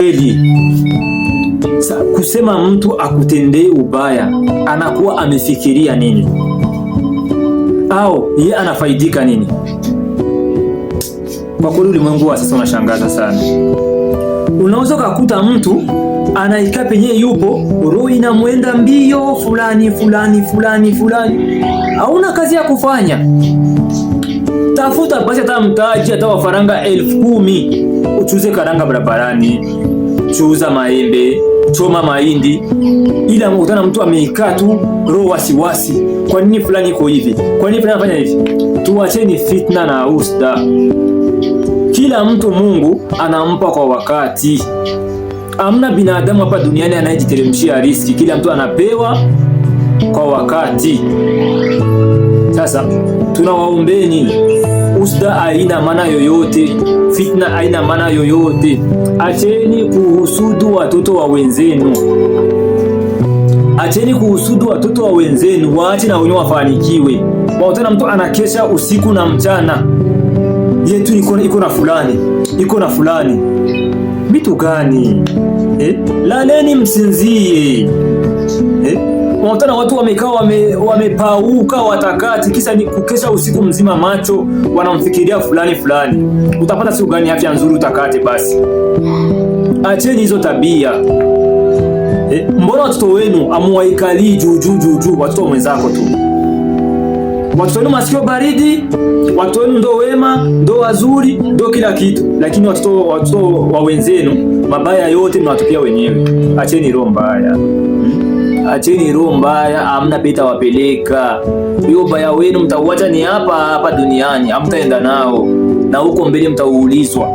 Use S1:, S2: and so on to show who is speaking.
S1: kweli. Kusema mtu akutendee ubaya, anakuwa amefikiria nini? Au yeye anafaidika nini? Kwa kweli ulimwengu wa sasa unashangaza sana. Unaweza kukuta mtu anaikaa penye yupo, roho inamwenda mbio, fulani fulani fulani fulani, hauna kazi ya kufanya. Tafuta basi hata mtaji hata wa faranga 10,000, uchuze karanga barabarani, chuza maembe, choma mahindi, ila mkutana mtu ameikaa tu roho wasiwasi. Kwa nini fulani iko hivi? Kwa nini fulani anafanya hivi? Tuacheni fitna na usda. Kila mtu Mungu anampa kwa wakati. Hamna binadamu hapa duniani anayejiteremshia riziki. Kila mtu anapewa kwa wakati. Sasa tunawaombeni, usda haina maana yoyote, fitna haina maana yoyote. Acheni kuhusudu watoto wa wenzenu. Acheni kuhusudu watoto wa wenzenu, waache na wenyewe wafanikiwe. Waotana mtu anakesha usiku na mchana, yetu iko na fulani, iko na fulani. Vitu gani? Laleni msinzie. Waotana watu wamekaa wamepauka watakati, kisa ni kukesha usiku mzima macho, wanamfikiria fulani fulani. Utapata siku gani afya nzuri utakate basi? Acheni hizo tabia. Mbona watoto wenu amuwaikali juu watoto mwenzako tu? Watoto wenu masikio baridi, watoto wenu ndo wema, ndo wazuri, ndo kila kitu, lakini watoto wa wenzenu mabaya yote mnawatupia wenyewe. Acheni roho mbaya. Acheni roho mbaya, amna peta wapeleka. Hiyo baya wenu mtauacha ni hapa duniani, hamtaenda nao, na huko mbele mtauulizwa.